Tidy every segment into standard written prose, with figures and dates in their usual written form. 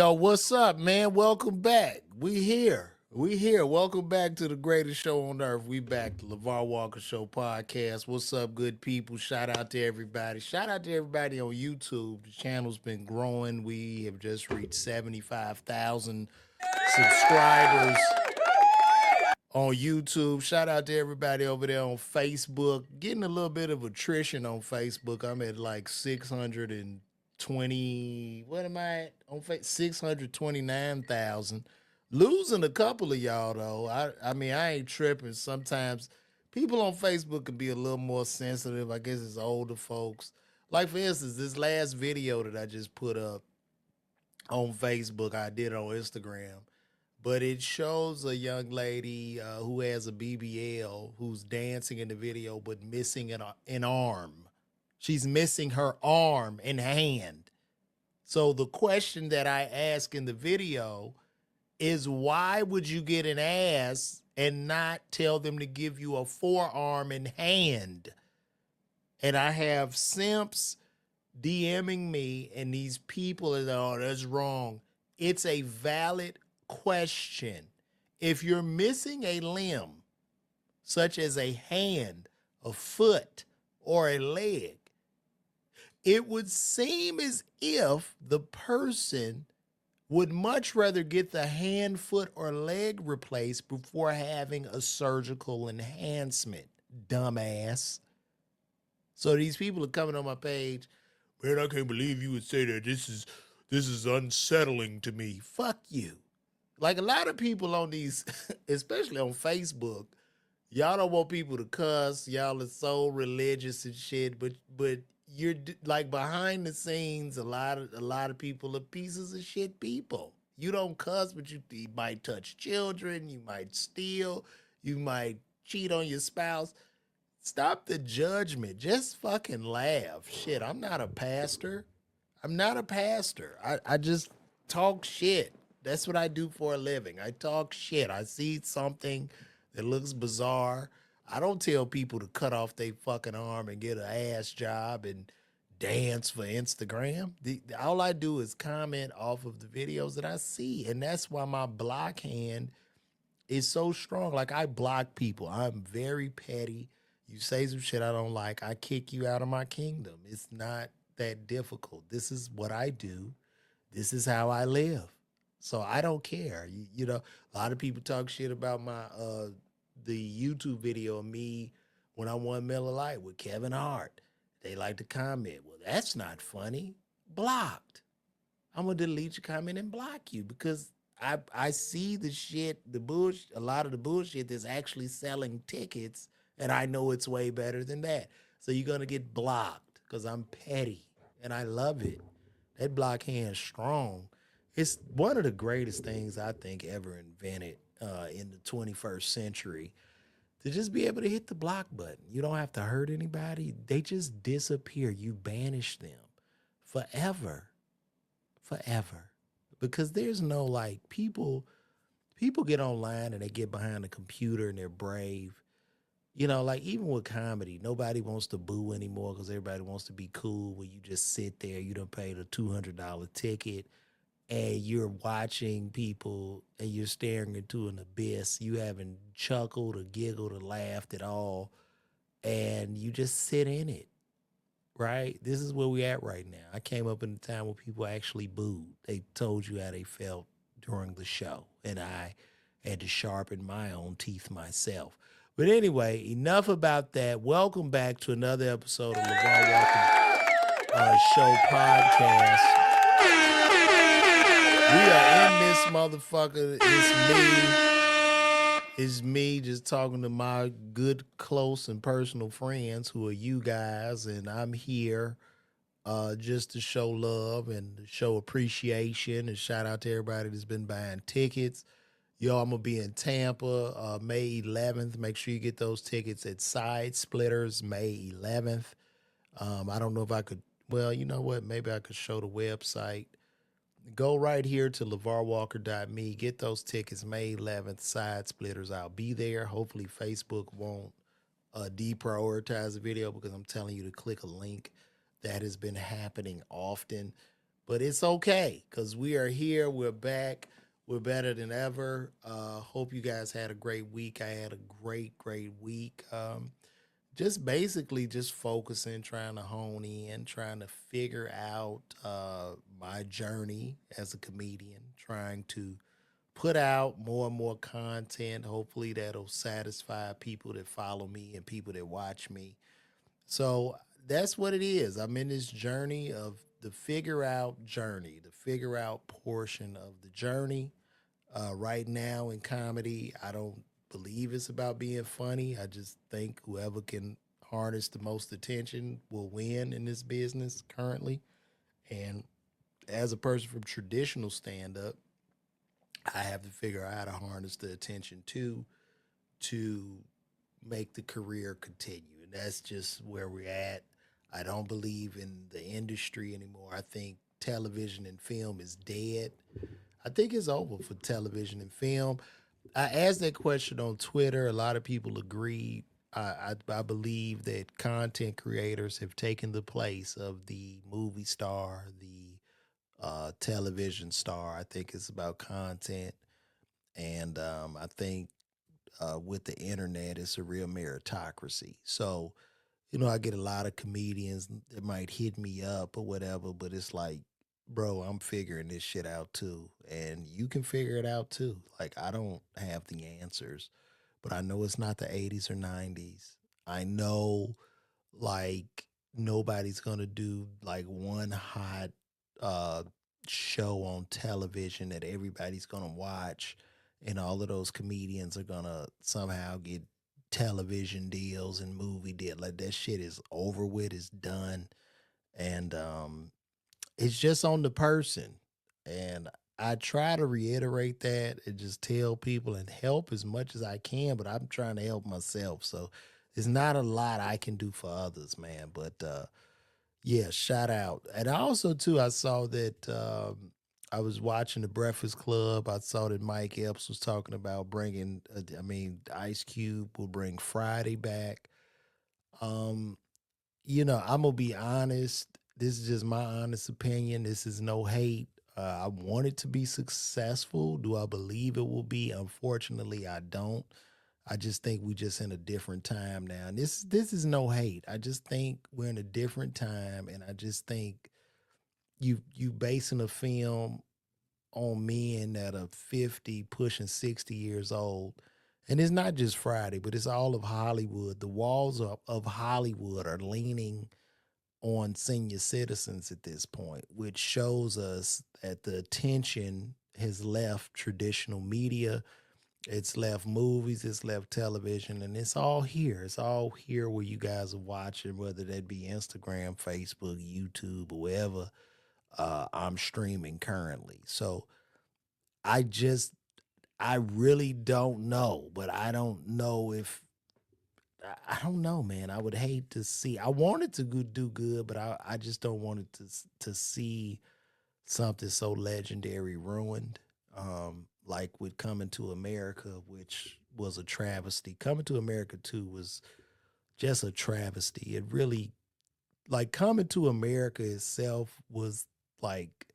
Yo, what's up, man? Welcome back. We here. We here. Welcome back to the greatest show on earth. We back, the LeVar Walker Show podcast. What's up, good people? Shout out to everybody. Shout out to everybody on YouTube. The channel's been growing. We have just reached 75,000 subscribers on YouTube. Shout out to everybody over there on Facebook. Getting a little bit of attrition on Facebook. I'm at like 620. What am I at on Facebook? 629,000. Losing a couple of y'all though. I mean, I ain't tripping. Sometimes people on Facebook can be a little more sensitive. I guess it's older folks. Like for instance, this last video that I just put up on Facebook, I did on Instagram, but it shows a young lady who has a BBL who's dancing in the video but missing an arm. She's missing her arm and hand. So the question that I ask in the video is, why would you get an ass and not tell them to give you a forearm and hand? And I have simps DMing me, and these people are, oh, that's wrong. It's a valid question. If you're missing a limb, such as a hand, a foot, or a leg, it would seem as if the person would much rather get the hand, foot, or leg replaced before having a surgical enhancement, dumbass. So these people are coming on my page, man, I can't believe you would say that. This is unsettling to me. Fuck you. Like a lot of people on these, especially on Facebook, y'all don't want people to cuss. Y'all are so religious and shit, but you're like behind the scenes. A lot of people are pieces of shit people. You don't cuss, but you might touch children. You might steal. You might cheat on your spouse. Stop the judgment. Just fucking laugh. Shit, I'm not a pastor. I'm not a pastor. I just talk shit. That's what I do for a living. I talk shit. I see something that looks bizarre. I don't tell people to cut off their fucking arm and get an ass job and dance for Instagram. All I do is comment off of the videos that I see. And that's why my block hand is so strong. Like, I block people. I'm very petty. You say some shit I don't like, I kick you out of my kingdom. It's not that difficult. This is what I do. This is how I live. So I don't care. You know, a lot of people talk shit about my the YouTube video of me when I won Miller Lite with Kevin Hart. They like to comment, well, that's not funny. Blocked. I'm gonna delete your comment and block you because I see the shit, the bullshit, a lot of the bullshit that's actually selling tickets, and I know it's way better than that. So you're gonna get blocked because I'm petty and I love it. That block hand's strong. It's one of the greatest things I think ever invented in the 21st century, to just be able to hit the block button. You don't have to hurt anybody. They just disappear. You banish them forever, forever. Because there's no, like, people get online and they get behind a computer and they're brave. You know, like even with comedy, nobody wants to boo anymore because everybody wants to be cool. Where you just sit there, you done paid a $200 ticket, and you're watching people and you're staring into an abyss. You haven't chuckled or giggled or laughed at all, and you just sit in it, right? This is where we at right now. I came up in a time where people actually booed. They told you how they felt during the show, and I had to sharpen my own teeth myself. But anyway, enough about that. Welcome back to another episode of LeVar Walker Show podcast. We are in this motherfucker. It's me just talking to my good, close, and personal friends who are you guys, and I'm here just to show love and to show appreciation, and shout out to everybody that's been buying tickets. Yo, I'm gonna be in Tampa May 11th. Make sure you get those tickets at Side Splitters May 11th. I don't know if I could. Well, you know what? Maybe I could show the website. Go right here to LeVarWalker.me. Get those tickets May 11th, Side Splitters. I'll be there. Hopefully Facebook won't deprioritize the video because I'm telling you to click a link. That has been happening often. but it's okay because we are here. We're back. We're better than ever. Hope you guys had a great week. I had a great week. Just basically just focusing, trying to hone in, trying to figure out my journey as a comedian, trying to put out more and more content. Hopefully that'll satisfy people that follow me and people that watch me. So that's what it is. I'm in this journey of the figure out journey, the figure out portion of the journey. Right now in comedy, I don't believe it's about being funny. I just think whoever can harness the most attention will win in this business currently. And as a person from traditional stand up, I have to figure out how to harness the attention to make the career continue. And that's just where we're at. I don't believe in the industry anymore. I think television and film is dead. I think it's over for television and film. I asked that question on Twitter. A lot of people agreed. I believe that content creators have taken the place of the movie star, the television star. I think it's about content. And I think with the internet, it's a real meritocracy. So, I get a lot of comedians that might hit me up or whatever, but it's like, bro, I'm figuring this shit out too. And you can figure it out too. Like, I don't have the answers, but I know it's not the 80s or 90s. I know, like, nobody's going to do like one hot uh, show on television that everybody's going to watch. And all of those comedians are going to somehow get television deals and movie deal. Like that shit is over with, it's done. And it's just on the person. And I try to reiterate that and just tell people and help as much as I can, but I'm trying to help myself. So there's not a lot I can do for others, man. But yeah, shout out. And also too, I saw that I was watching the Breakfast Club. I saw that Mike Epps was talking about bringing. I mean, Ice Cube will bring Friday back. Um, I'm gonna be honest. This is just my honest opinion. This is no hate. I want it to be successful. Do I believe it will be? Unfortunately, I don't. I just think we just in a different time now. And this is no hate. I just think we're in a different time, and I just think you basing a film on men that are 50, pushing 60 years old. And it's not just Friday, but it's all of Hollywood. The walls of Hollywood are leaning on senior citizens at this point, which shows us that the attention has left traditional media, it's left movies, it's left television, and it's all here. It's all here where you guys are watching, whether that be Instagram, Facebook, YouTube, or wherever I'm streaming currently. So I just, I really don't know, but I don't know if I don't know, man. I would hate to see. I wanted to do good, but I just don't want it to see something so legendary ruined. Like with Coming to America, which was a travesty. Coming to America 2 was just a travesty. It really, like, Coming to America itself was like,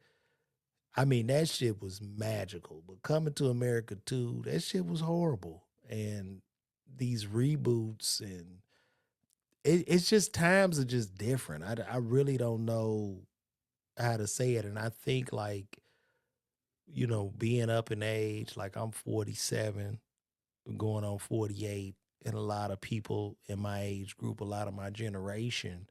I mean, that shit was magical. But Coming to America 2, that shit was horrible. And these reboots and it's just times are just different. I really don't know how to say it. And I think, like, being up in age, like I'm 47, going on 48, and a lot of people in my age group, a lot of my generation,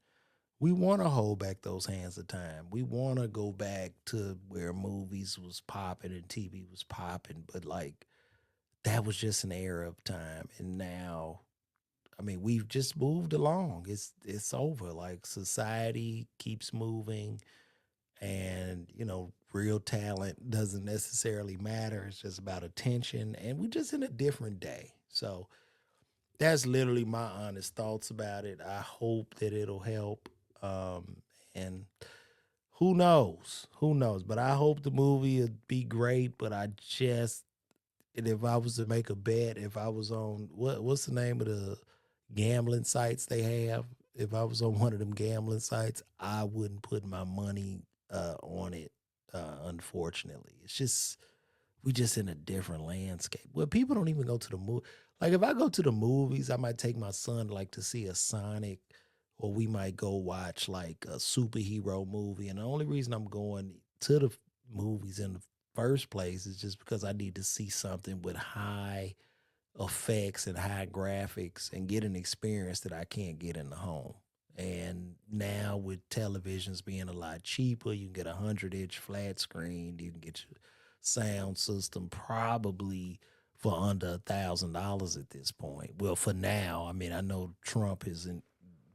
we want to hold back those hands of time. We want to go back to where movies was popping and TV was popping, but like that was just an era of time. And now, I mean, we've just moved along. It's over. Like society keeps moving, and real talent doesn't necessarily matter. It's just about attention, and we're just in a different day. So that's literally my honest thoughts about it. I hope that it'll help. And who knows? Who knows? But I hope the movie would be great. But I just, and if I was to make a bet, if I was on what's the name of the gambling sites they have? If I was on one of them gambling sites, I wouldn't put my money. on it. Unfortunately, it's just we just in a different landscape. Well, people don't even go to the movie. Like if I go to the movies, I might take my son like to see a Sonic, or we might go watch like a superhero movie. And the only reason I'm going to the movies in the first place is just because I need to see something with high effects and high graphics and get an experience that I can't get in the home. And now with televisions being a lot cheaper, you can get 100-inch flat screen. You can get your sound system probably for under $1,000 at this point. Well, for now, I mean, I know Trump hasn't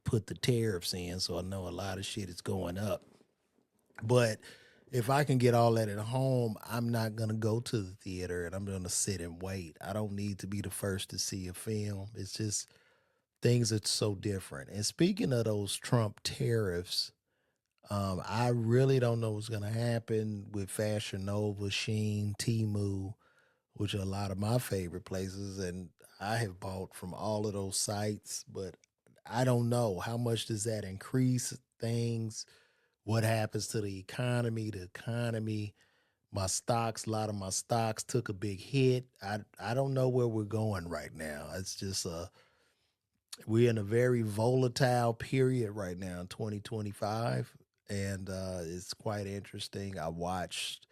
put the tariffs in, so I know a lot of shit is going up. But if I can get all that at home, I'm not gonna go to the theater and I'm gonna sit and wait. I don't need to be the first to see a film. It's just things are so different. And speaking of those Trump tariffs, I really don't know what's gonna happen with Fashion Nova, Sheen, Temu, which are a lot of my favorite places, and I have bought from all of those sites, but I don't know how much does that increase things. What happens to the economy? The economy, my stocks, a lot of my stocks took a big hit. I don't know where we're going right now. It's just we're in a very volatile period right now in 2025, and it's quite interesting. I watched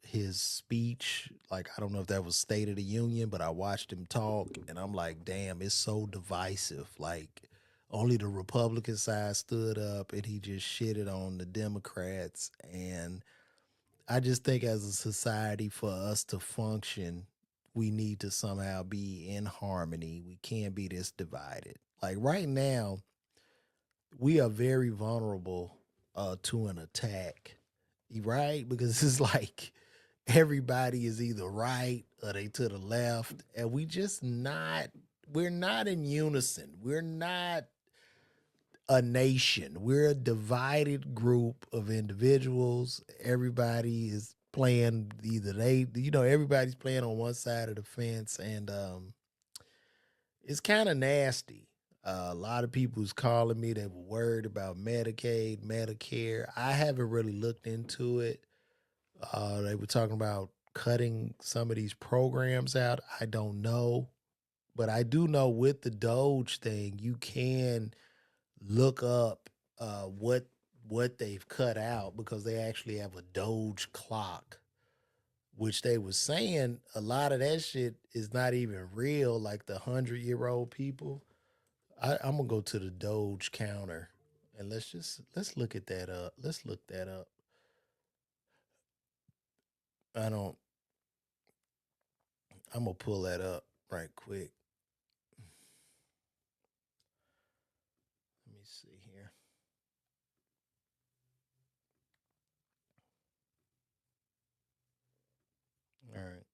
his speech. Like I don't know if that was State of the Union, but I watched him talk and I'm like, damn, it's so divisive. Like only the Republican side stood up and he just shitted on the Democrats. And I just think as a society for us to function, we need to somehow be in harmony. We can't be this divided. Like right now, we are very vulnerable to an attack, right? Because it's like everybody is either right or they to the left, and we're not in unison. We're not a nation. We're a divided group of individuals. Everybody is playing either everybody's playing on one side of the fence, and it's kind of nasty. A lot of people's calling me. They were worried about Medicaid, Medicare. I haven't really looked into it. They were talking about cutting some of these programs out. I don't know, but I do know with the Doge thing, you can look up what they've cut out because they actually have a Doge clock, which they was saying a lot of that shit is not even real. Like the 100-year-old people. I'm gonna go to the Doge counter and let's look at that up. Let's look that up. I don't. I'm gonna pull that up right quick. Let me see here. All right.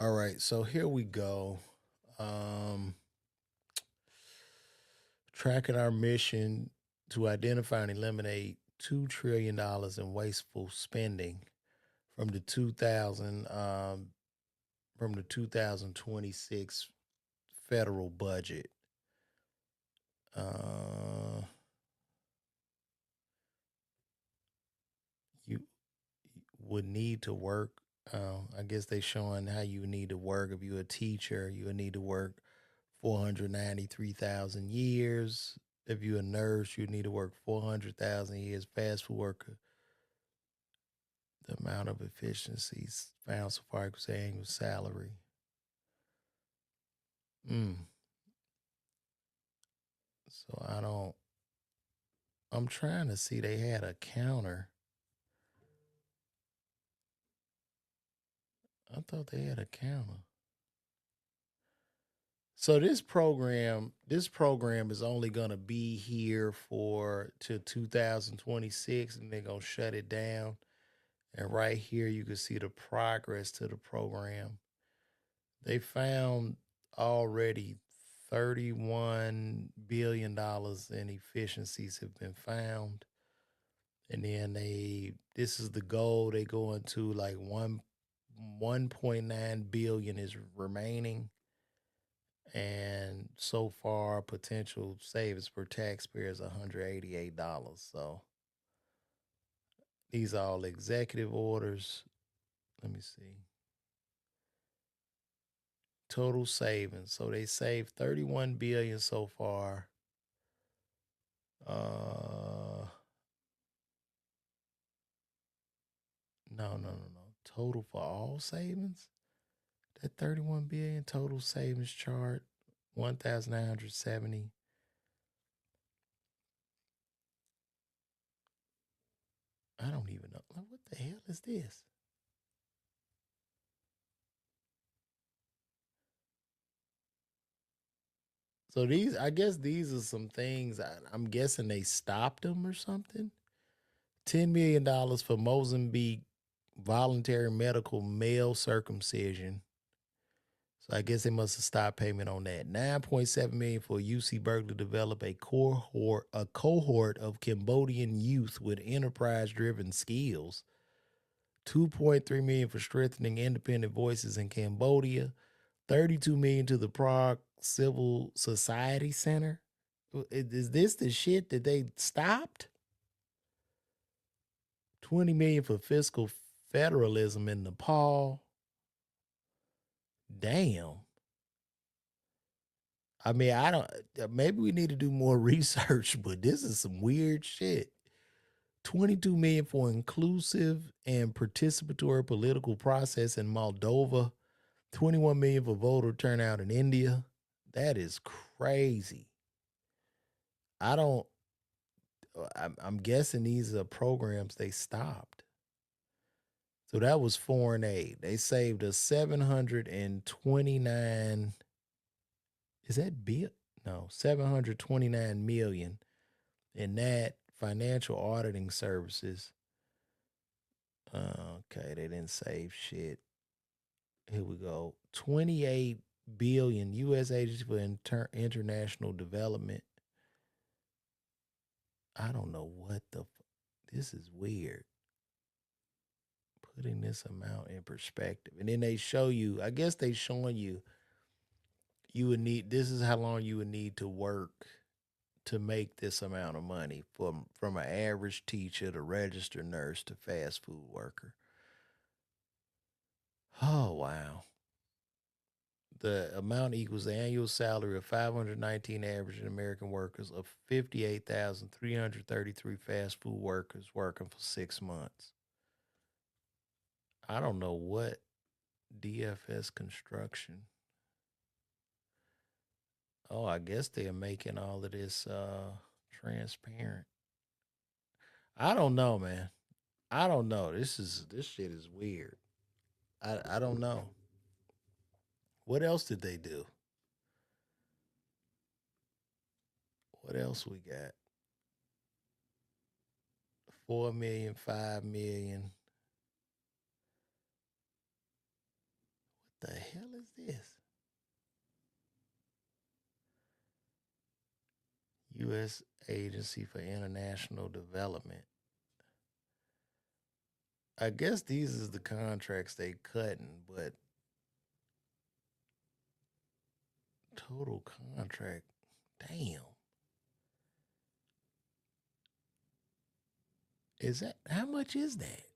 All right. So here we go. Um, Tracking our mission to identify and eliminate $2 trillion in wasteful spending from the 2000 from the 2026 federal budget. Uh, you would need to work. I guess they showing how you need to work. If you're a teacher, you would need to work 493,000 years. If you're a nurse, you need to work 400,000 years. Fast food worker, the amount of efficiencies found so far equals annual salary. Mm. So I don't. I'm trying to see. They had a counter. I thought they had a counter. So this program is only gonna be here for till 2026, and they're gonna shut it down. And right here, you can see the progress to the program. They found already $31 billion in efficiencies have been found, and then this is the goal. They go into like 1.9 billion is remaining, And so far, potential savings per taxpayer is $188. So these are all executive orders. Let me see. Total savings. So they saved 31 billion so far. No. Total for all savings? That 31 billion total savings chart, 1,970. I don't even know. Like, what the hell is this? So these, I guess these are some things. I'm guessing they stopped them or something. $10 million for Mozambique voluntary medical male circumcision. So I guess they must have stopped payment on that. 9.7 million for UC Berkeley to develop a cohort of Cambodian youth with enterprise-driven skills. 2.3 million for strengthening independent voices in Cambodia. 32 million to the Prague Civil Society Center. Is this the shit that they stopped? 20 million for fiscal federalism in Nepal. Damn. I mean, I don't. Maybe we need to do more research, but this is some weird shit. 22 million for inclusive and participatory political process in Moldova. 21 million for voter turnout in India. That is crazy. I don't. I'm guessing these are programs they stopped. So that was foreign aid. They saved us 729. Is that bill? No, 729 million in that financial auditing services. Okay, they didn't save shit. Here we go. 28 billion U.S. Agency for International Development. I don't know what the. This is weird. Putting this amount in perspective, and then they show you. I guess they showing you. You would need. This is how long you would need to work to make this amount of money from an average teacher to registered nurse to fast food worker. Oh wow. The amount equals the annual salary of 519 average American workers of 58,333 fast food workers working for 6 months. I don't know what DFS construction. Oh, I guess they're making all of this transparent. I don't know, man. I don't know. This shit is weird. I don't know. What else did they do? What else we got? 4 million, 5 million. What the hell is this? U.S. Agency for International Development. I guess these is the contracts they cutting, but total contract, damn. Is that how much is that?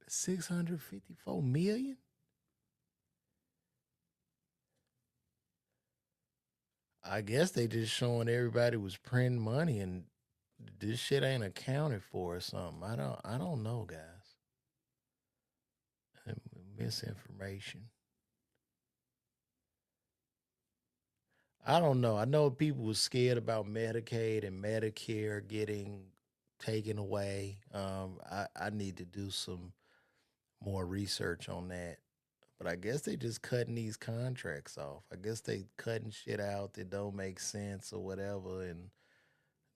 654 million? I guess they just showing everybody was printing money and this shit ain't accounted for or something. I don't know, guys. Misinformation. I don't know. I know people were scared about Medicaid and Medicare getting taken away. I need to do some more research on that. But I guess they just cutting these contracts off. I guess they cutting shit out that don't make sense or whatever, and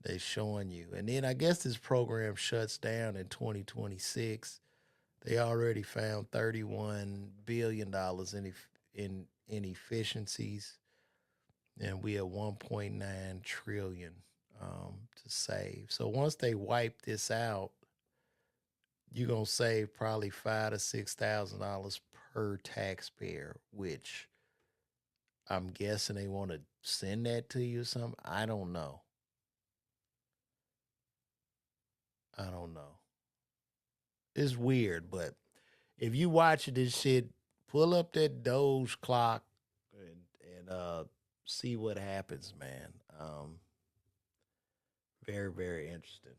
they showing you. And then I guess this program shuts down in 2026. They already found $31 billion in inefficiencies, and we have 1.9 trillion to save. So once they wipe this out, you're gonna save probably $5,000 to $6,000 per taxpayer, which I'm guessing they want to send that to you or something. I don't know. I don't know. It's weird, but if you watch this shit, pull up that Doge clock and see what happens, man. Very very interesting.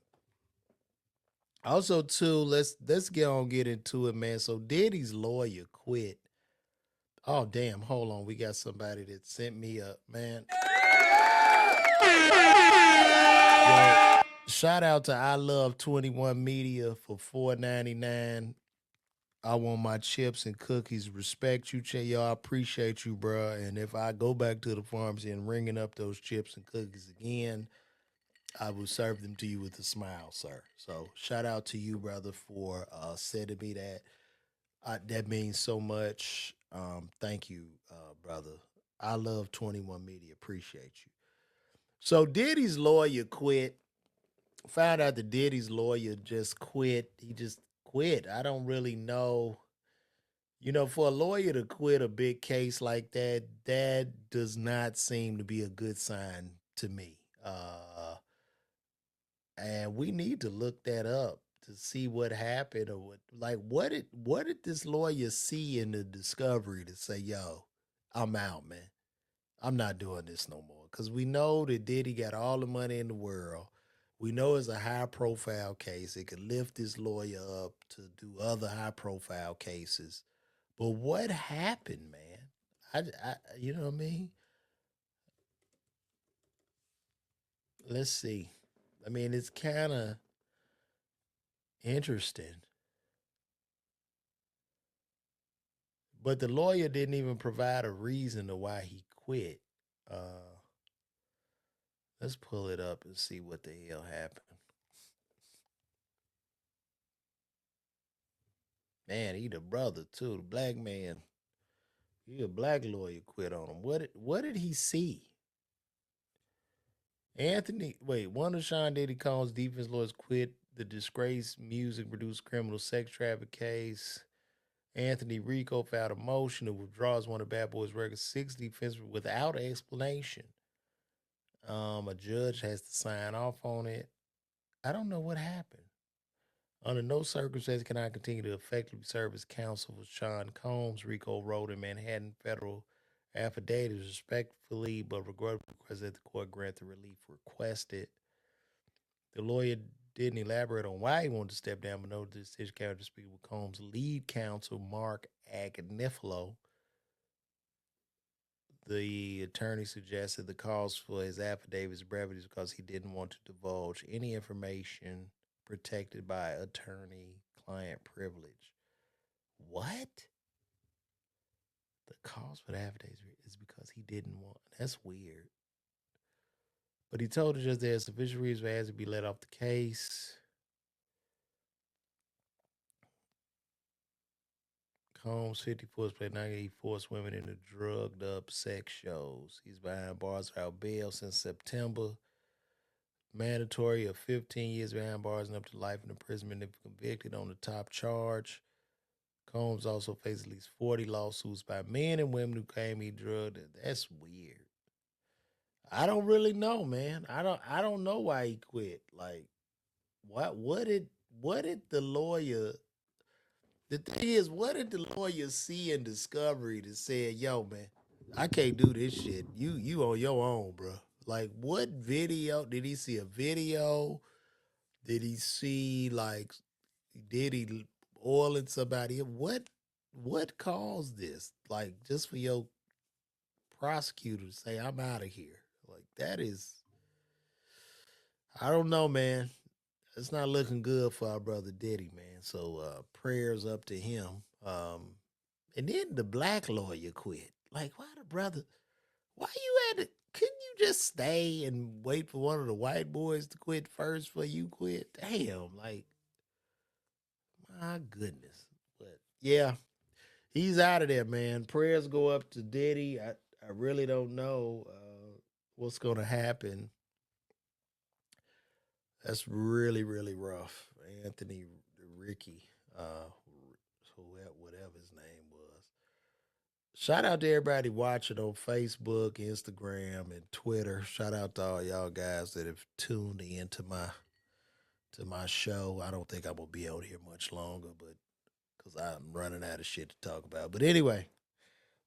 Also, too, let's get into it, man. So Diddy's lawyer quit. Oh damn! Hold on, we got somebody that sent me a man. Yo, shout out to I Love 21 Media for 4.99. I want my chips and cookies. Respect you, yo. I appreciate you, bro. And if I go back to the pharmacy and ringing up those chips and cookies again, I will serve them to you with a smile, sir. So shout out to you, brother, for sending me that. That means so much. Thank you, brother. I love 21 Media. Appreciate you. So Diddy's lawyer quit. Found out that Diddy's lawyer just quit. He just quit. I don't really know. For a lawyer to quit a big case like that, that does not seem to be a good sign to me. And we need to look that up to see what happened or what did this lawyer see in the discovery to say, yo, I'm out, man. I'm not doing this no more. Cause we know that Diddy got all the money in the world. We know it's a high profile case. It could lift this lawyer up to do other high profile cases. But what happened, man? You know what I mean? Let's see. I mean, it's kind of interesting. But the lawyer didn't even provide a reason to why he quit. Uh, let's pull it up and see what the hell happened. Man, he the brother too, the black man. He a black lawyer quit on him. What did he see? One of Sean Diddy Combs' defense lawyers quit the disgraced music produced criminal sex traffic case. Anthony Rico filed a motion to withdraw as one of Bad Boy's record six defense without explanation. A judge has to sign off on it. I don't know what happened. Under no circumstances can I continue to effectively serve as counsel for Sean Combs, Rico wrote in Manhattan federal affidavit respectfully but regretfully request that the court grant the relief requested. The lawyer didn't elaborate on why he wanted to step down, but noted the decision came to speak with Combs' lead counsel, Mark Agnifilo. The attorney suggested the cause for his affidavit's brevity is because he didn't want to divulge any information protected by attorney client privilege. What? The cause for the affidavit is because he didn't want. That's weird. But he told the judge there's sufficient reason for to be let off the case. Combs, 54, has played 98 forced women into drugged up sex shows. He's behind bars without bail since September. Mandatory of 15 years behind bars and up to life in imprisonment if convicted on the top charge. Combs also faces at least 40 lawsuits by men and women who claim he drugged. That's weird. I don't really know, man. I don't know why he quit. Like what did the lawyer the thing is, what did the lawyer see in discovery that said, yo, man, I can't do this shit. You on your own, bro. Like what video did he see? A video? Did he see like did he oiling somebody? What caused this? Like just for your prosecutor to say I'm out of here. Like that is I don't know, man. It's not looking good for our brother Diddy, man. So prayers up to him. And then the black lawyer quit. Like, why the brother? Why you had to? Couldn't you just stay and wait for one of the white boys to quit first before you quit? Damn, like my goodness. But yeah, he's out of there, man. Prayers go up to Diddy. I really don't know what's gonna happen. That's really really rough. Anthony Ricky, whatever his name was. Shout out to everybody watching on Facebook, Instagram, and Twitter. Shout out to all y'all guys that have tuned in to my show. I don't think I'm gonna be on here much longer, but because I'm running out of shit to talk about. But anyway,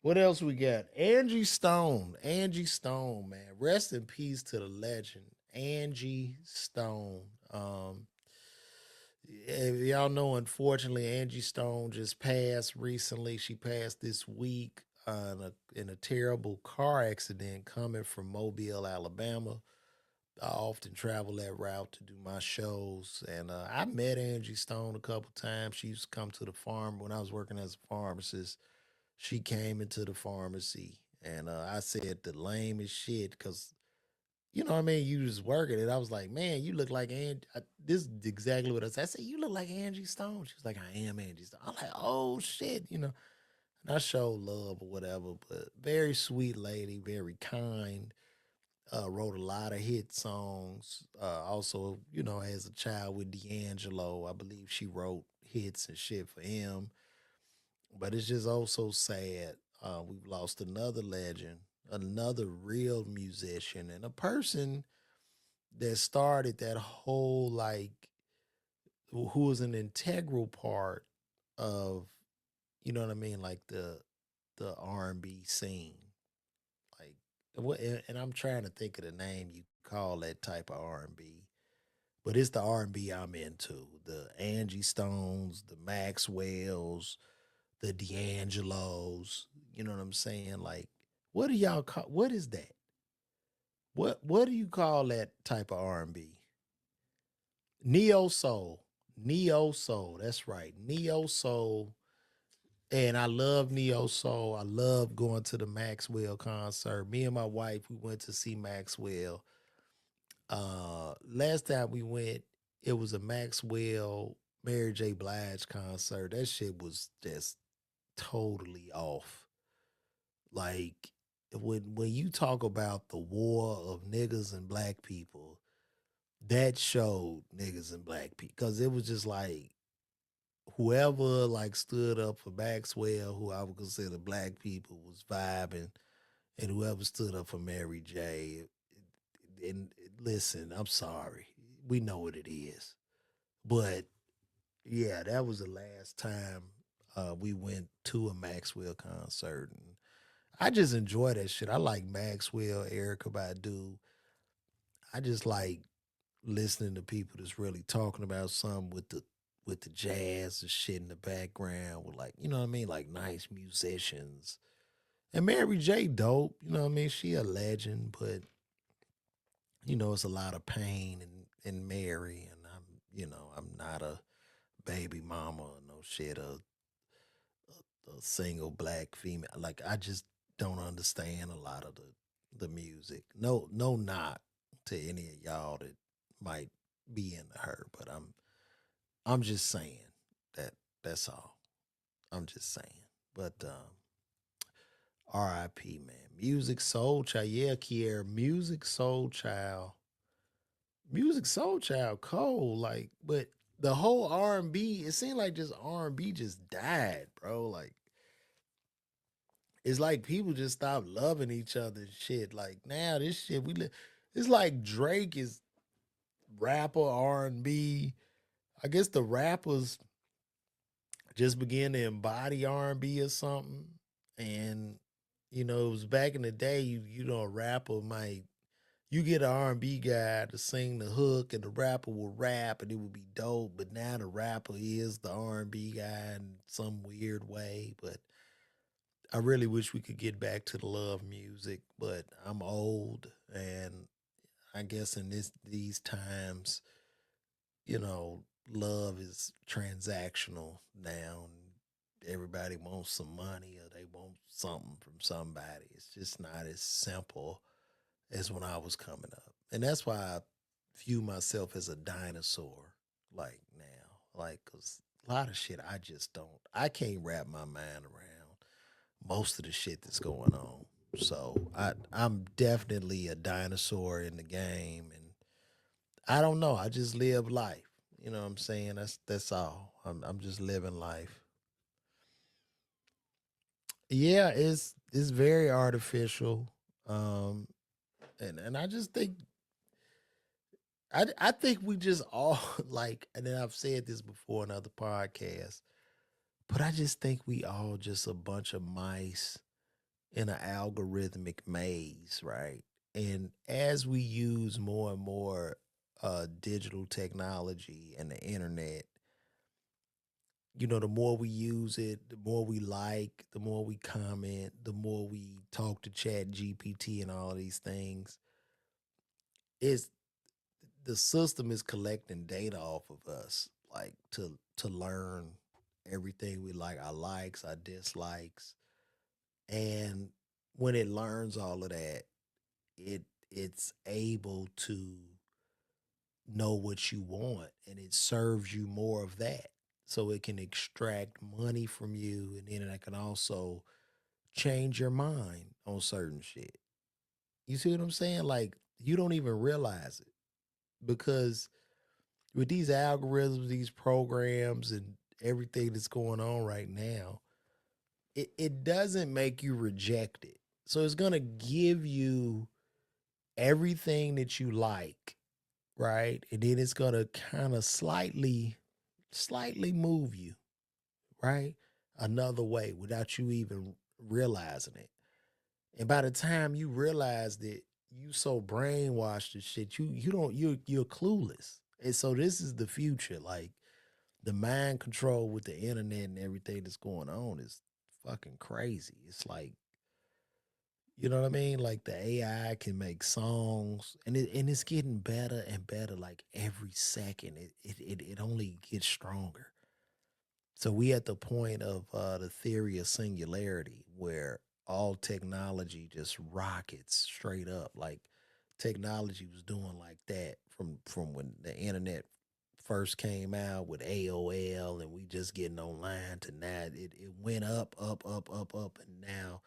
what else we got? Angie Stone. Angie Stone, man. Rest in peace to the legend. Angie Stone. Y'all know, unfortunately, Angie Stone just passed recently. She passed this week in a terrible car accident coming from Mobile, Alabama. I often travel that route to do my shows, and I met Angie Stone a couple times. She used to come to the farm when I was working as a pharmacist. She came into the pharmacy, and I said the lamest shit because you know what I mean. You was working it. I was like, man, you look like Angie. This is exactly what I said. I said, you look like Angie Stone. She was like, I am Angie Stone. I'm like, oh shit, you know. And I showed love or whatever, but very sweet lady, very kind. Wrote a lot of hit songs. Also, you know, as a child with D'Angelo, I believe she wrote hits and shit for him. But it's just also sad. We've lost another legend, another real musician, and a person that started that whole like who was an integral part of you know what I mean, like the R&B scene. Like what and I'm trying to think of the name you call that type of R&B. But it's the R&B I'm into. The Angie Stones, the Maxwells, the D'Angelos, you know what I'm saying? Like what do y'all call what is that? What do you call that type of R&B? Neo soul. Neo soul. That's right. Neo soul. And I love Neo Soul. I love going to the Maxwell concert. Me and my wife, we went to see Maxwell. Last time we went, it was a Maxwell Mary J. Blige concert. That shit was just totally off. Like when you talk about the war of niggas and black people, that showed niggas and black people because it was just like whoever like stood up for Maxwell, who I would consider black people, was vibing, and whoever stood up for Mary J. And listen, I'm sorry, we know what it is, but yeah, that was the last time we went to a Maxwell concert, and I just enjoy that shit. I like Maxwell, Erica Badu. I just like listening to people that's really talking about something with the jazz and shit in the background with like you know what I mean, like nice musicians. And Mary J dope, you know what I mean? She a legend, but you know it's a lot of pain in Mary, and I'm not a baby mama or no shit, a single black female. Like I just don't understand a lot of the music. No, not to any of y'all that might be into her, but I'm just saying that that's all. I'm just saying. But R.I.P. Man. Music Soul Child. Yeah, Kier. Music Soul Child. Cole. Like, but the whole R&B. It seemed like just R&B just died, bro. Like, it's like people just stopped loving each other and shit. Like now, this shit it's like Drake is rapper R&B. I guess the rappers just began to embody R&B or something. And you know, it was back in the day. You know, a rapper might you get an R&B guy to sing the hook, and the rapper will rap, and it would be dope. But now the rapper is the R&B guy in some weird way. But I really wish we could get back to the love music. But I'm old, and I guess in these times, you know, love is transactional now. And everybody wants some money or they want something from somebody. It's just not as simple as when I was coming up. And that's why I view myself as a dinosaur like now. Like, cause a lot of shit I just don't, I can't wrap my mind around most of the shit that's going on. So I'm definitely a dinosaur in the game, and I don't know. I just live life. You know what I'm saying? That's all. I'm just living life. Yeah, it's very artificial. Um, and I just think I think we just all like, and then I've said this before in other podcasts, but I just think we all just a bunch of mice in an algorithmic maze, right? And as we use more and more digital technology and the internet, the more we use it, the more we like, the more we comment, the more we talk to Chat GPT and all these things. It's the system is collecting data off of us, like to learn everything we like, our likes, our dislikes, and when it learns all of that, it it's able to know what you want, and it serves you more of that, so it can extract money from you, and then it can also change your mind on certain shit. You see what I'm saying? Like, you don't even realize it, because with these algorithms, these programs, and everything that's going on right now, it doesn't make you reject it. So it's gonna give you everything that you like, right? And then it's gonna kind of slightly move you, right? Another way without you even realizing it. And by the time you realize that, you so brainwashed and shit, you don't you're clueless. And so this is the future. Like, the mind control with the internet and everything that's going on is fucking crazy. It's like, you know what I mean? Like, the AI can make songs, and it's getting better and better like every second. It only gets stronger. So we at the point of the theory of singularity, where all technology just rockets straight up. Like, technology was doing like that from when the internet first came out with AOL, and we just getting online to now. It went up, up, up, up, up, and now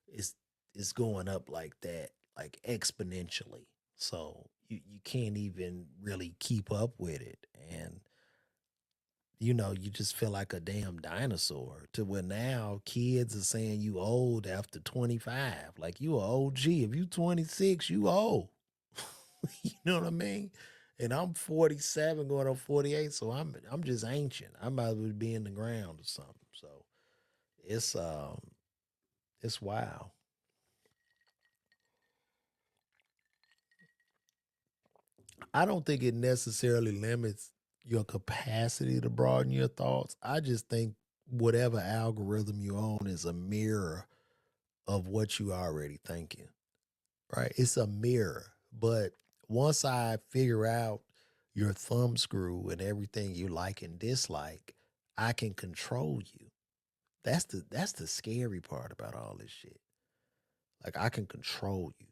it's it's going up like that, like exponentially. So you can't even really keep up with it. And you just feel like a damn dinosaur, to where now kids are saying you old after 25. Like, you a OG. If you 26, you old. You know what I mean? And I'm 47 going on 48, so I'm just ancient. I might as well be in the ground or something. So it's it's wild. I don't think it necessarily limits your capacity to broaden your thoughts. I just think whatever algorithm you own is a mirror of what you already thinking, right? It's a mirror. But once I figure out your thumb screw and everything you like and dislike, I can control you. That's the scary part about all this shit. Like, I can control you.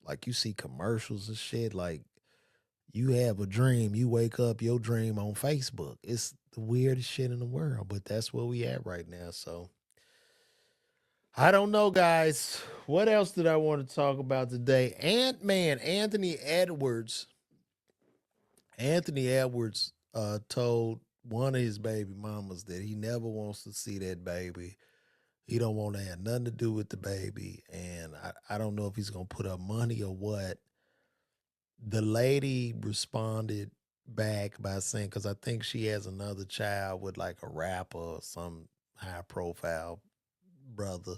Like, you see commercials and shit, like, you have a dream, you wake up your dream on Facebook. It's the weirdest shit in the world, but that's where we at right now. So I don't know, guys. What else did I want to talk about today? Ant Man, Anthony Edwards told one of his baby mamas that he never wants to see that baby. He don't want to have nothing to do with the baby. And I don't know if he's gonna put up money or what. The lady responded back by saying, because I think she has another child with like a rapper or some high profile brother.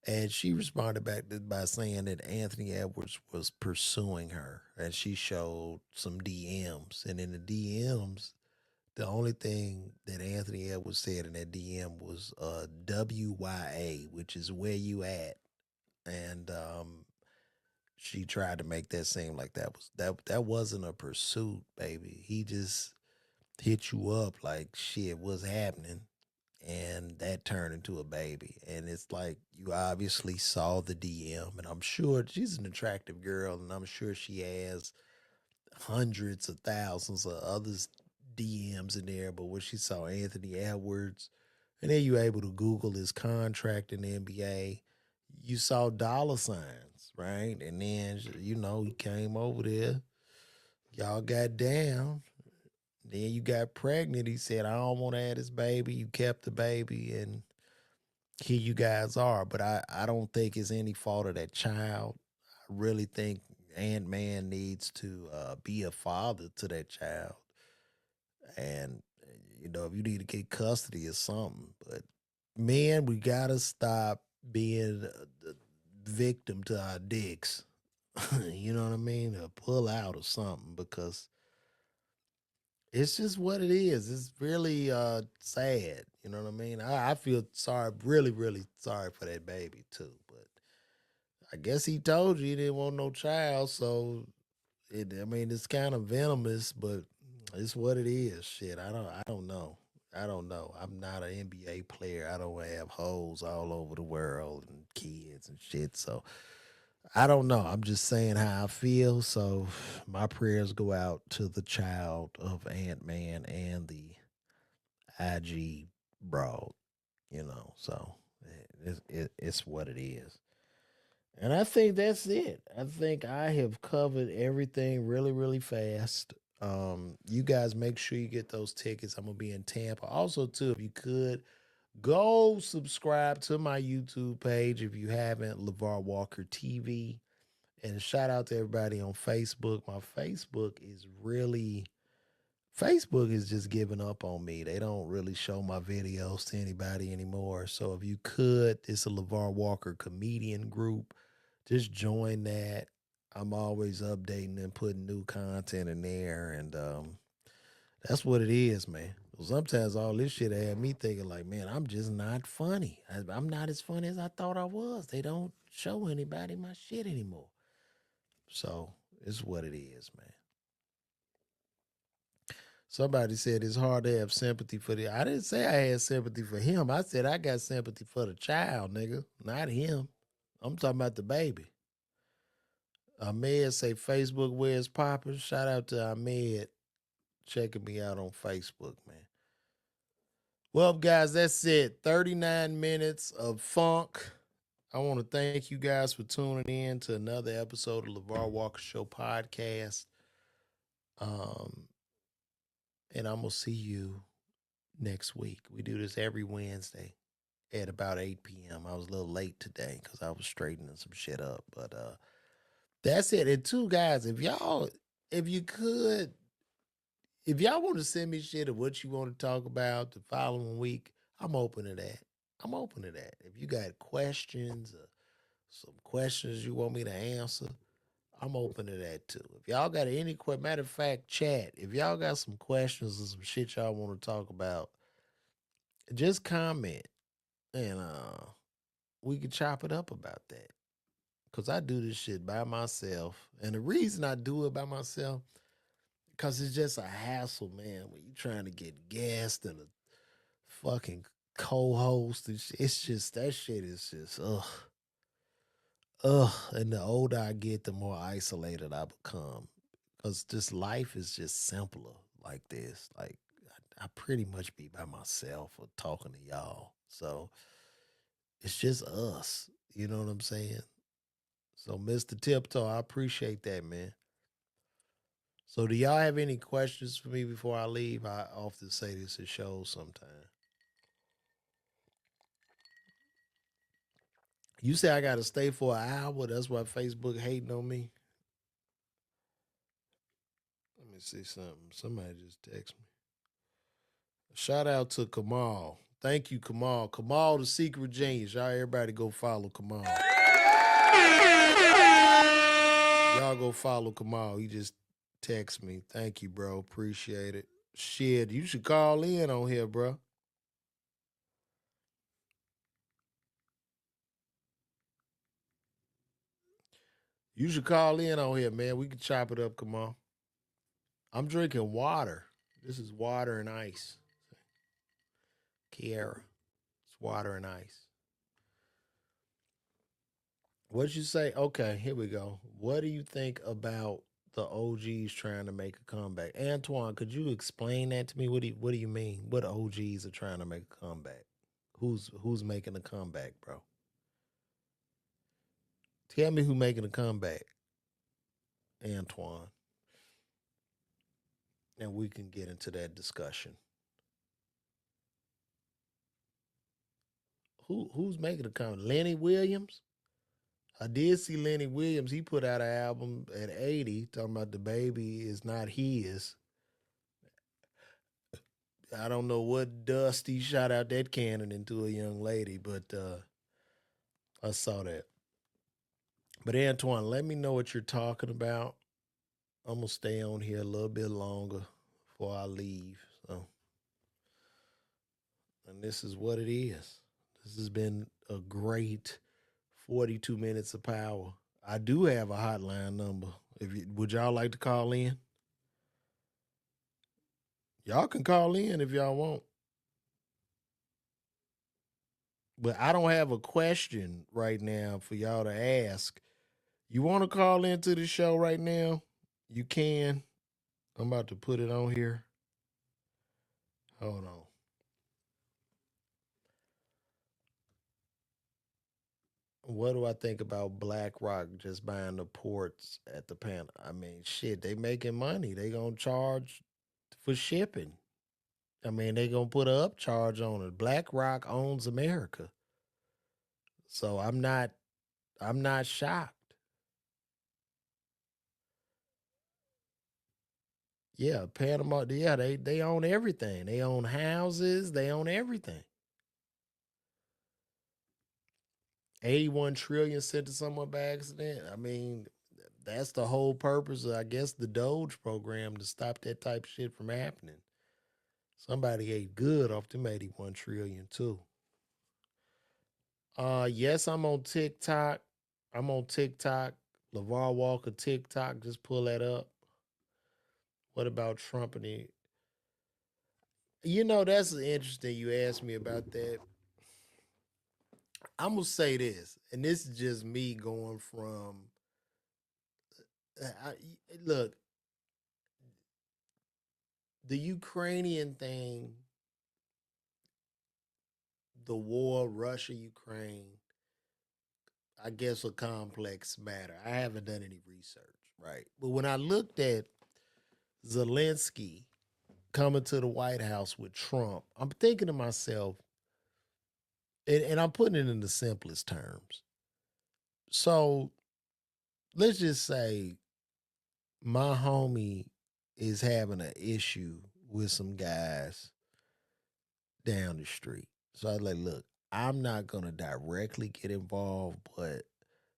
And she responded back by saying that Anthony Edwards was pursuing her, and she showed some DMs. And in the DMs, the only thing that Anthony Edwards said in that DM was WYA, which is where you at. And she tried to make that seem like that wasn't a pursuit, baby. He just hit you up like, shit, what's happening? And that turned into a baby. And it's like, you obviously saw the DM, and I'm sure she's an attractive girl, and I'm sure she has hundreds of thousands of others DMs in there. But when she saw Anthony Edwards, and then you able to Google his contract in the NBA, you saw dollar signs, right? And then he came over there. Y'all got down. Then you got pregnant. He said, "I don't want to have this baby." You kept the baby, and here you guys are. But I don't think it's any fault of that child. I really think Ant-Man needs to be a father to that child. And, if you need to get custody or something. But, men, we got to stop being the victim to our dicks. You know what I mean? Or pull out or something because it's just what it is. It's really sad. You know what I mean? I feel sorry, really, really sorry for that baby too. But I guess he told you he didn't want no child, so I mean, it's kind of venomous, but it's what it is. Shit, I don't know. I don't know. I'm not an NBA player. I don't have hoes all over the world and kids and shit. So I don't know. I'm just saying how I feel. So my prayers go out to the child of Ant Man and the IG broad. So it's what it is. And I think that's it. I think I have covered everything really, really fast. You guys make sure you get those tickets. I'm gonna be in Tampa. Also, too, if you could go subscribe to my YouTube page if you haven't, LeVar Walker TV. And shout out to everybody on Facebook. My Facebook is just giving up on me. They don't really show my videos to anybody anymore. So if you could, it's a LeVar Walker comedian group. Just join that. I'm always updating and putting new content in there. And that's what it is, man. Sometimes all this shit had me thinking like, man, I'm just not funny. I'm not as funny as I thought I was. They don't show anybody my shit anymore. So it's what it is, man. Somebody said it's hard to have sympathy for the. I didn't say I had sympathy for him. I said I got sympathy for the child, nigga, not him. I'm talking about the baby. Ahmed say Facebook where's popping. Shout out to Ahmed checking me out on Facebook, man. Well, guys, that's it. 39 minutes of funk. I want to thank you guys for tuning in to another episode of LeVar Walker Show podcast. Um, and I'm gonna see you next week. We do this every Wednesday at about 8 p.m. I was a little late today because I was straightening some shit up. But that's it. And two guys, if you could, if y'all want to send me shit of what you want to talk about the following week, I'm open to that. I'm open to that. If you got questions or some questions you want me to answer, I'm open to that too. If y'all got any matter of fact, chat. If y'all got some questions or some shit y'all want to talk about, just comment and we could chop it up about that. Cause I do this shit by myself, and the reason I do it by myself, cause it's just a hassle, man. When you trying to get guests and a fucking co-host, and it's just that shit is just ugh. And the older I get, the more isolated I become, cause this life is just simpler like this. Like I pretty much be by myself or talking to y'all, so it's just us. You know what I'm saying? So, Mr. Tiptoe, I appreciate that, man. So, do y'all have any questions for me before I leave? I often say this at shows sometimes. You say I got to stay for an hour. That's why Facebook hating on me. Let me see something. Somebody just text me. Shout out to Kamal. Thank you, Kamal. Kamal, the secret genius. Y'all, everybody go follow Kamal. Y'all go follow Kamal. He just text me. Thank you, bro. Appreciate it. Shit, you should call in on here, bro. You should call in on here, man. We can chop it up. Come on. I'm drinking water. This is water and ice. Kiara. It's water and ice. What'd you say? Okay, here we go. What do you think about the OGs trying to make a comeback? Antoine, could you explain that to me? What do you mean? What OGs are trying to make a comeback? Who's making a comeback, bro? Tell me who making a comeback, Antoine, and we can get into that discussion. who's making a comment? Lenny Williams. I did see Lenny Williams. He put out an album at 80 talking about the baby is not his. I don't know what dust he shot out that cannon into a young lady, but I saw that. But Antoine, let me know what you're talking about. I'm gonna stay on here a little bit longer before I leave. So, and this is what it is. This has been a great 42 minutes of power. I do have a hotline number. If you, would y'all like to call in? Y'all can call in if y'all want. But I don't have a question right now for y'all to ask. You want to call into the show right now? You can. I'm about to put it on here. Hold on. What do I think about BlackRock just buying the ports at the panel? I mean, shit, they making money. They gonna charge for shipping. I mean, they gonna put a upcharge on it. BlackRock owns America, so I'm not shocked. Yeah, Panama. Yeah, they own everything. They own houses. They own everything. 81 trillion sent to someone by accident. I mean, that's the whole purpose of, I guess, the Doge program to stop that type of shit from happening. Somebody ate good off them 81 trillion too. Yes, I'm on TikTok. I'm on TikTok. LeVar Walker TikTok. Just pull that up. What about Trump and the that's interesting you asked me about that. I'm gonna say this, and this is just me going from I, look, the Ukrainian thing, the war, Russia, Ukraine, I guess a complex matter. I haven't done any research, right? But when I looked at Zelensky coming to the White House with Trump, I'm thinking to myself, and I'm putting it in the simplest terms. So let's just say my homie is having an issue with some guys down the street. So I was like, look, I'm not gonna directly get involved, but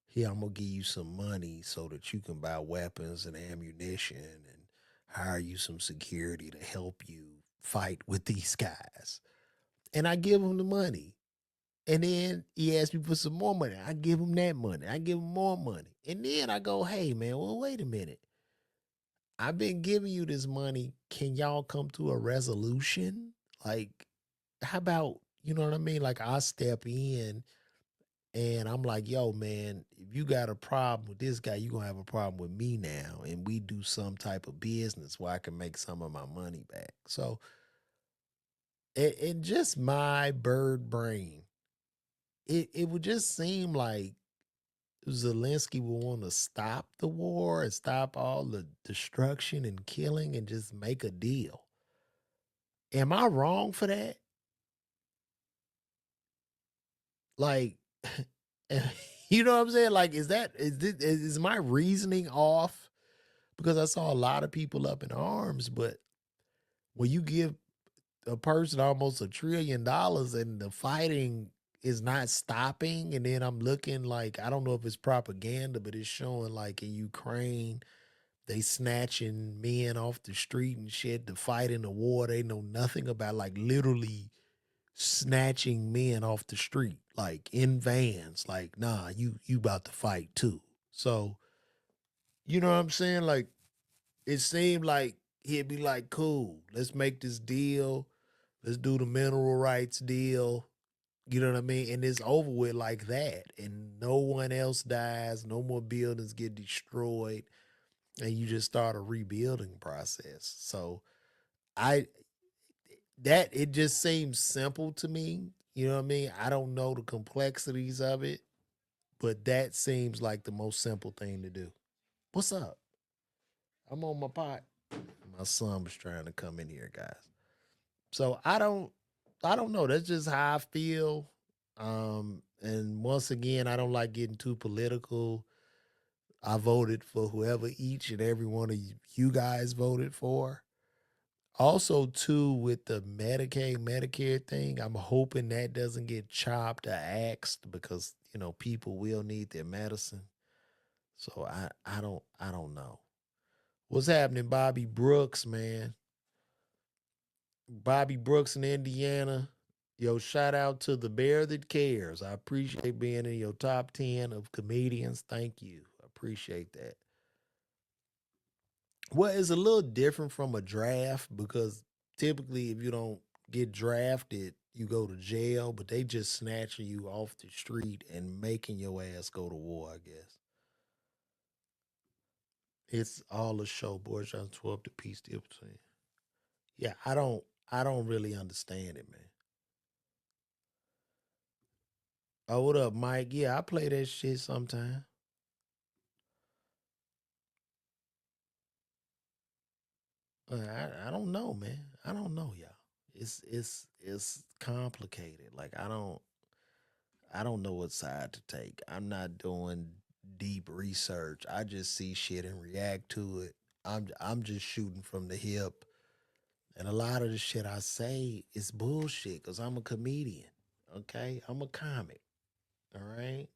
here I'm gonna give you some money so that you can buy weapons and ammunition and hire you some security to help you fight with these guys. And I give him the money. And then he asked me for some more money. I give him that money. I give him more money. And then I go, hey man, well, wait a minute. I've been giving you this money. Can y'all come to a resolution? Like, how about, you know what I mean? Like, I step in and I'm like, yo, man, if you got a problem with this guy, you're going to have a problem with me now. And we do some type of business where I can make some of my money back. So, in just my bird brain, it would just seem like Zelensky would want to stop the war and stop all the destruction and killing and just make a deal. Am I wrong for that? Like, you know what I'm saying? Like, is my reasoning off? Because I saw a lot of people up in arms, but when you give a person almost $1 trillion and the fighting is not stopping, and then I'm looking like, I don't know if it's propaganda, but it's showing like in Ukraine they snatching men off the street and shit to fight in the war they know nothing about, like literally snatching men off the street, like in vans, like, nah, you about to fight too. So, you know what I'm saying? Like, it seemed like he'd be like, cool, let's make this deal. Let's do the mineral rights deal. You know what I mean? And it's over with like that. And no one else dies, no more buildings get destroyed. And you just start a rebuilding process. So I that it just seems simple to me. You know what I mean? I don't know the complexities of it, but that seems like the most simple thing to do. What's up? I'm on my pot. My son was trying to come in here, guys. So I don't know. That's just how I feel. And once again, I don't like getting too political. I voted for whoever each and every one of you guys voted for. Also, too, with the Medicaid, Medicare thing, I'm hoping that doesn't get chopped or axed because people will need their medicine. So I don't know what's happening. Bobby Brooks, man, Bobby Brooks in Indiana. Yo, shout out to the Bear That Cares. I appreciate being in your top 10 of comedians. Thank you. I appreciate that. Well, it's a little different from a draft because typically, if you don't get drafted, you go to jail, but they just snatching you off the street and making your ass go to war, I guess. It's all a show, boys. Trying to up the peace deal between. Yeah, I don't really understand it, man. Oh, what up, Mike? Yeah, I play that shit sometime. I don't know, man. I don't know, y'all. It's complicated. Like I don't know what side to take. I'm not doing deep research. I just see shit and react to it. I'm just shooting from the hip. And a lot of the shit I say is bullshit because I'm a comedian. Okay? I'm a comic. All right?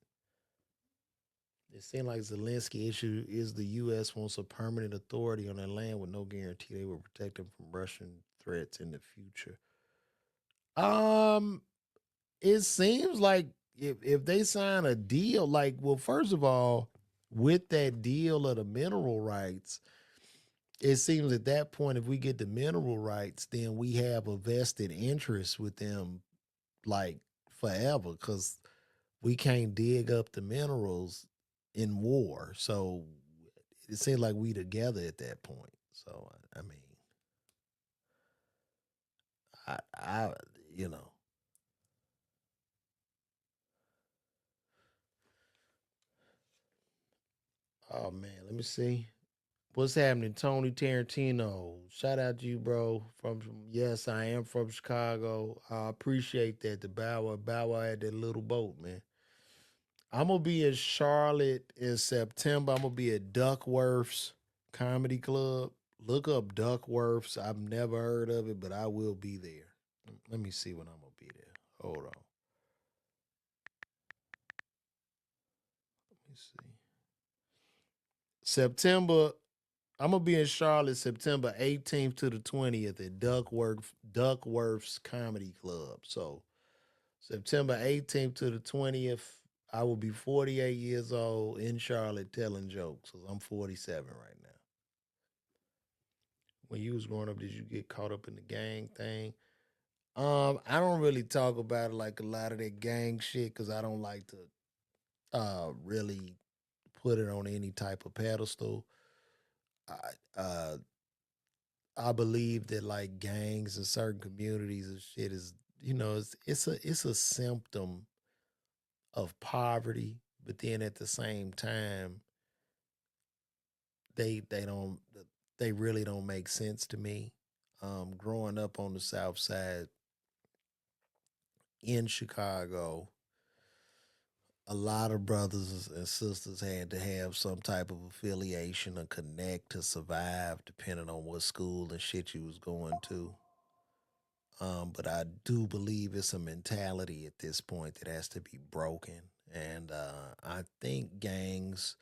It seems like Zelensky issue is the U.S. wants a permanent authority on their land with no guarantee they will protect them from Russian threats in the future. Um, it seems like if they sign a deal, like, well, first of all, with that deal of the mineral rights, it seems at that point, if we get the mineral rights, then we have a vested interest with them, like forever, because we can't dig up the minerals in war. So it seems like we together at that point. So I mean, I you know, oh man, let me see. What's happening, Tony Tarantino? Shout out to you, bro. From yes, I am from Chicago. I appreciate that. The Bow Wow had that little boat, man. I'm gonna be in Charlotte in September. I'm gonna be at Duckworth's Comedy Club. Look up Duckworth's. I've never heard of it, but I will be there. Let me see when I'm gonna be there. Hold on. Let me see. September. I'm gonna be in Charlotte September 18th to the 20th at Duckworth's Comedy Club. So September 18th to the 20th, I will be 48 years old in Charlotte telling jokes. 'Cause I'm 47 right now. When you was growing up, did you get caught up in the gang thing? I don't really talk about it like a lot of that gang shit because I don't like to really put it on any type of pedestal. I I believe that like gangs in certain communities and shit is it's a symptom of poverty, but then at the same time they don't they really don't make sense to me. Growing up on the South Side in Chicago, a lot of brothers and sisters had to have some type of affiliation or connect to survive, depending on what school and shit you was going to. But I do believe it's a mentality at this point that has to be broken, and I think gangs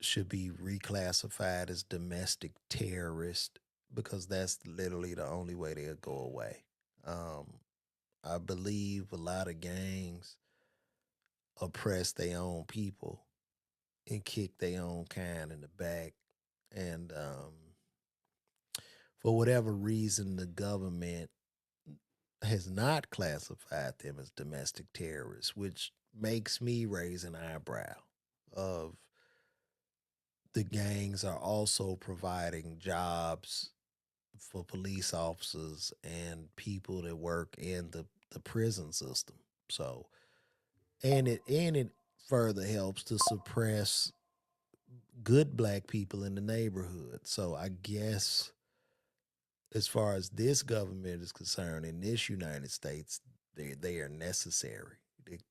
should be reclassified as domestic terrorist because that's literally the only way they'll go away. Um, I believe a lot of gangs oppress their own people and kick their own kind in the back. And for whatever reason, the government has not classified them as domestic terrorists, which makes me raise an eyebrow of the gangs are also providing jobs for police officers and people that work in the prison system. So and it further helps to suppress good black people in the neighborhood. So I guess as far as this government is concerned in this United States, they are necessary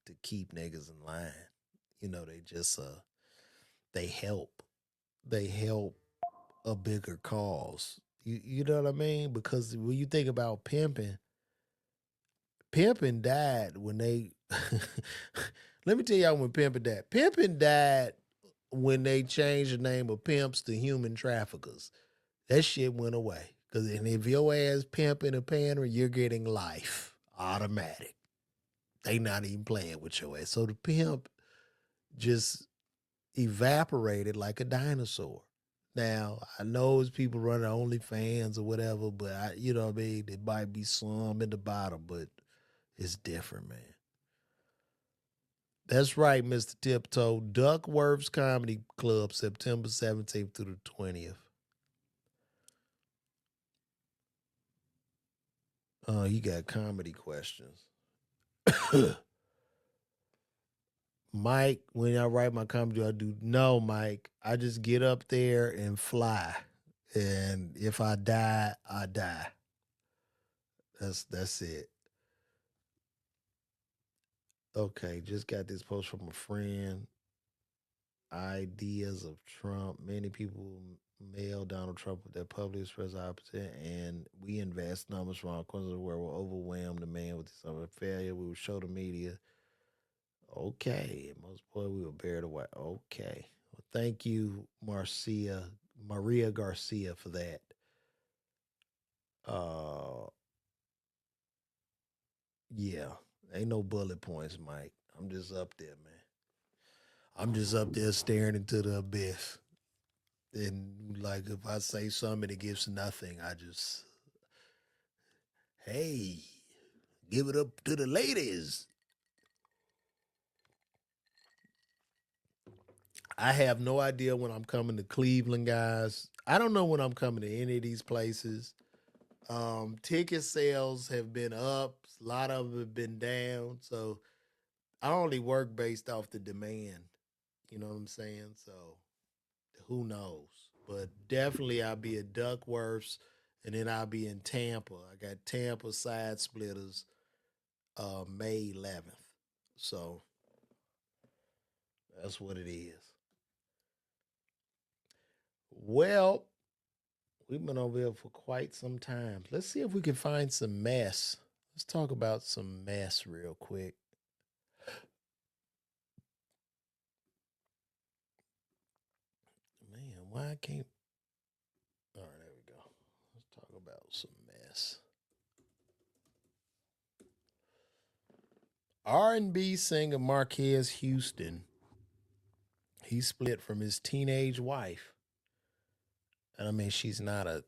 to keep niggas in line. They just they help. They help a bigger cause. You know what I mean? Because when you think about pimping died when they let me tell y'all when pimping died. Pimping died when they changed the name of pimps to human traffickers. That shit went away. Cause if your ass pimping and pandering, you're getting life. Automatic. They not even playing with your ass. So the pimp just evaporated like a dinosaur. Now, I know it's people running OnlyFans or whatever, but you know what I mean? There might be some in the bottom, but it's different, man. That's right, Mr. Tiptoe. Duckworth's Comedy Club, September 17th through the 20th. You got comedy questions. Mike, when I write my comedy, I do no, Mike. I just get up there and fly. And if I die, I die. That's it. Okay, just got this post from a friend. Ideas of Trump. Many people mail Donald Trump with their public express opposite, and we invest numbers from our corners of the world will overwhelm the man with this summer failure. We will show the media. Okay, and most boy, we will bear the way. Okay, well, thank you, Maria Garcia, for that. Uh, yeah, ain't no bullet points, Mike. I'm just up there, man. I'm just up there staring into the abyss. And like if I say something it gives nothing, I just hey, give it up to the ladies. I have no idea when I'm coming to Cleveland, guys. I don't know when I'm coming to any of these places. Ticket sales have been up. A lot of them have been down. So I only work based off the demand. You know what I'm saying? So who knows? But definitely I'll be at Duckworth's and then I'll be in Tampa. I got Tampa side splitters May 11th. So that's what it is. Well, we've been over here for quite some time. Let's see if we can find some mess. Let's talk about some mess real quick. Man, why I can't. All right, there we go. Let's talk about some mess. R&B singer Marquez Houston. He split from his teenage wife. And I mean, she's not a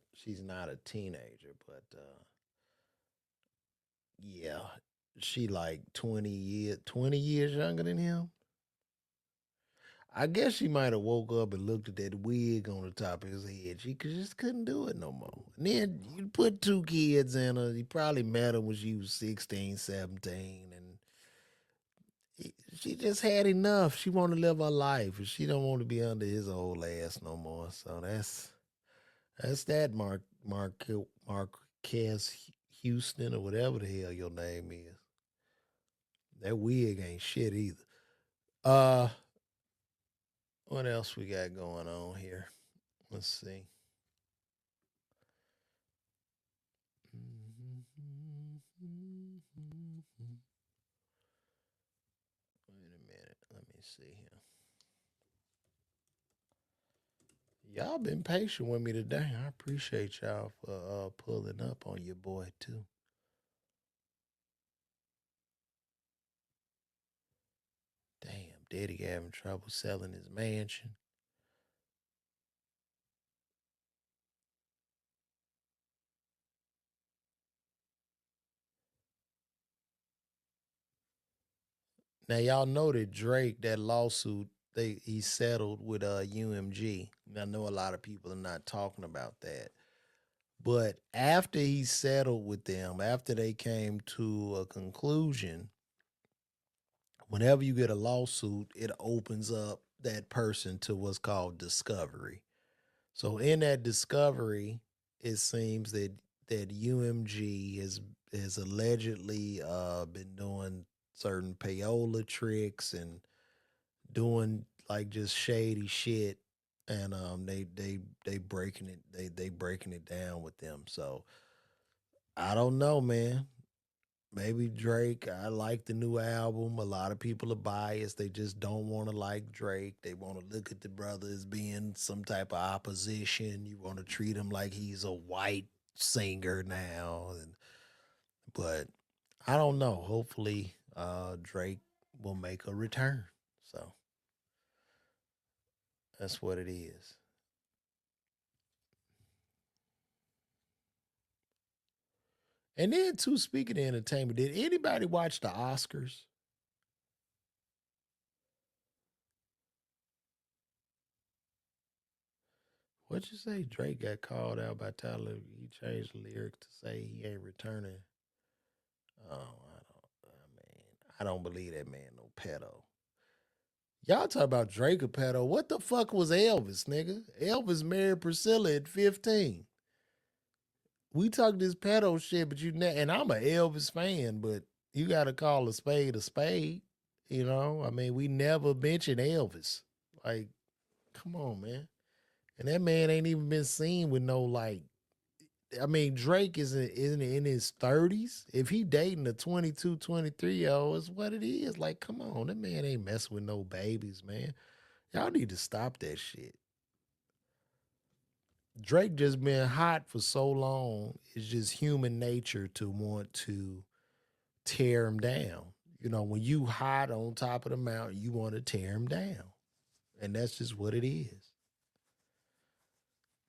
teenager, but yeah, she like 20 years younger than him. I guess she might have woke up and looked at that wig on the top of his head. She just couldn't do it no more. And then you put two kids in her. You probably met her when she was 16, 17, and she just had enough. She want to live her life, and she don't want to be under his old ass no more. So that's that Marquez Houston or whatever the hell your name is. That wig ain't shit either. Uh, what else we got going on here? Let's see. Wait a minute. Let me see here. Y'all been patient with me today. I appreciate y'all for pulling up on your boy too. Damn, Diddy having trouble selling his mansion. Now y'all know that Drake, that lawsuit, he settled with UMG. I know a lot of people are not talking about that. But after he settled with them, after they came to a conclusion, whenever you get a lawsuit, it opens up that person to what's called discovery. So in that discovery, it seems that UMG has allegedly been doing certain payola tricks and doing like just shady shit, and they breaking it they breaking it down with them. So I don't know, man. Maybe Drake. I like the new album. A lot of people are biased. They just don't want to like Drake. They want to look at the brother as being some type of opposition. You want to treat him like he's a white singer now. But I don't know. Hopefully, Drake will make a return. So that's what it is. And then, too, speaking of entertainment, did anybody watch the Oscars? What'd you say? Drake got called out by Tyler. He changed the lyrics to say he ain't returning. Oh, I don't believe that man no pedo. Y'all talk about Drake a pedo. What the fuck was Elvis, nigga? Elvis married Priscilla at 15. We talk this pedo shit, but and I'm a Elvis fan, but you gotta call a spade a spade. You know, I mean, we never mentioned Elvis. Like, come on, man. And that man ain't even been seen with no like. I mean, Drake isn't in his 30s. If he dating a 22, 23 year old, it's what it is. Like, come on, that man ain't messing with no babies, man. Y'all need to stop that shit. Drake just been hot for so long. It's just human nature to want to tear him down. You know, when you hot on top of the mountain, you want to tear him down. And that's just what it is.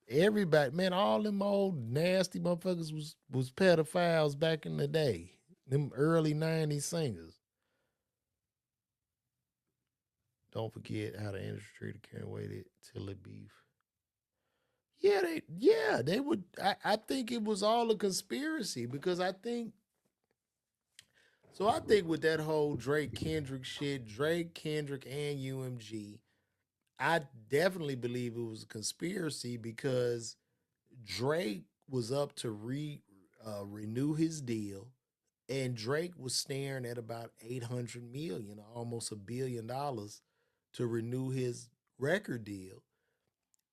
Everybody, man, all them old nasty motherfuckers was pedophiles back in the day. Them early 90s singers. Don't forget how the industry treated Karen Wade till it beef. They would I think it was all a conspiracy because I think with that whole Drake Kendrick shit, Drake, Kendrick, and UMG, I definitely believe it was a conspiracy because Drake was up to renew his deal, and Drake was staring at about 800 million, almost $1 billion, to renew his record deal.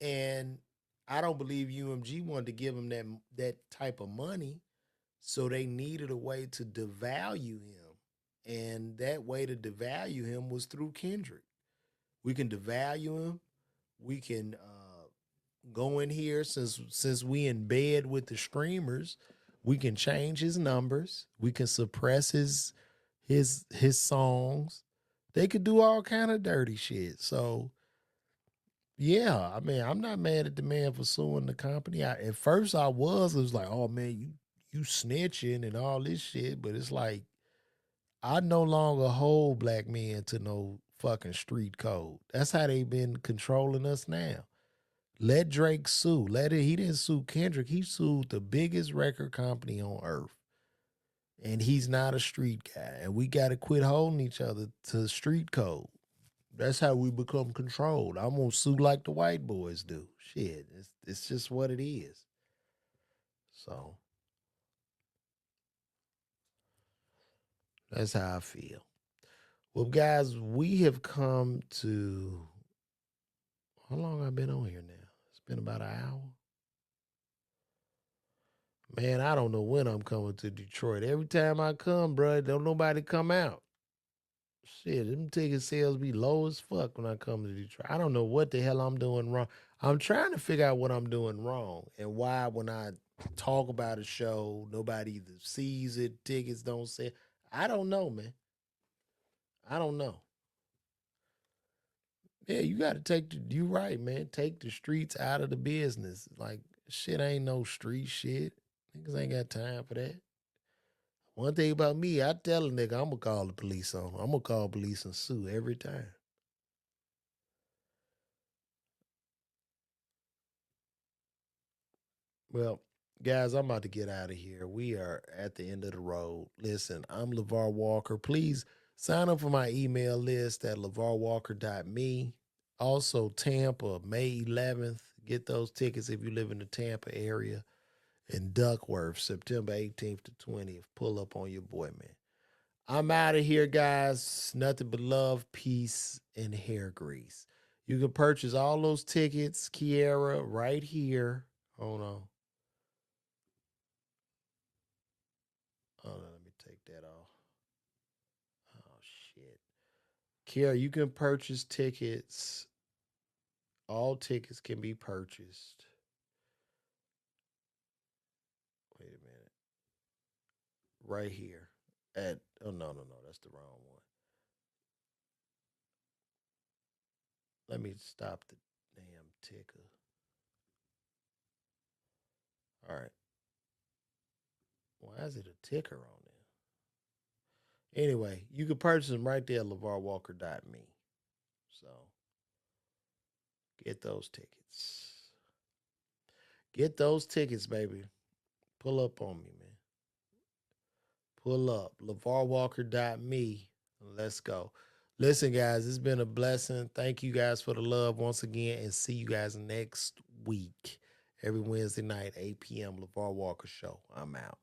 And I don't believe UMG wanted to give him that type of money, so they needed a way to devalue him, and that way to devalue him was through Kendrick. We can devalue him. We can go in here since we in bed with the streamers. We can change his numbers. We can suppress his songs. They could do all kind of dirty shit. So yeah, I mean, I'm not mad at the man for suing the company. At first I was, it was like, oh man, you snitching and all this shit. But it's like I no longer hold black men to no fucking street code. That's how they been controlling us now. Let Drake sue. Let it. He didn't sue Kendrick. He sued the biggest record company on earth, and he's not a street guy. And we got to quit holding each other to street code. That's how we become controlled. I'm gonna sue like the white boys do. Shit, it's just what it is. So that's how I feel. Well, guys, we have come to how long I've been on here now? It's been about an hour. Man, I don't know when I'm coming to Detroit. Every time I come, bro, don't nobody come out. Shit, them ticket sales be low as fuck when I come to Detroit. I don't know what the hell I'm doing wrong. I'm trying to figure out what I'm doing wrong and why when I talk about a show, nobody either sees it, tickets don't sell. I don't know, man. I don't know. Yeah, you got to you right, man. Take the streets out of the business. Like, shit ain't no street shit. Niggas ain't got time for that. One thing about me, I tell a nigga I'm gonna call the police on. I'm gonna call police and sue every time. Well, guys, I'm about to get out of here. We are at the end of the road. Listen, I'm LeVar Walker. Please sign up for my email list at levarwalker.me. Also, Tampa, May 11th. Get those tickets if you live in the Tampa area. in Duckworth, September 18th to 20th. Pull up on your boy, man. I'm out of here, guys. Nothing but love, peace, and hair grease. You can purchase all those tickets, Kiara, right here. Hold on. Hold on, let me take that off. Oh, shit. Kiara, you can purchase tickets. All tickets can be purchased. Wait a minute. Right here. Oh, no. That's the wrong one. Let me stop the damn ticker. All right. Why is it a ticker on there? Anyway, you can purchase them right there at LeVarWalker.me. So get those tickets. Get those tickets, baby. Pull up on me, man. Pull up. LeVarWalker.me. Let's go. Listen, guys, it's been a blessing. Thank you guys for the love once again, and see you guys next week. Every Wednesday night, 8 p.m. LeVar Walker Show. I'm out.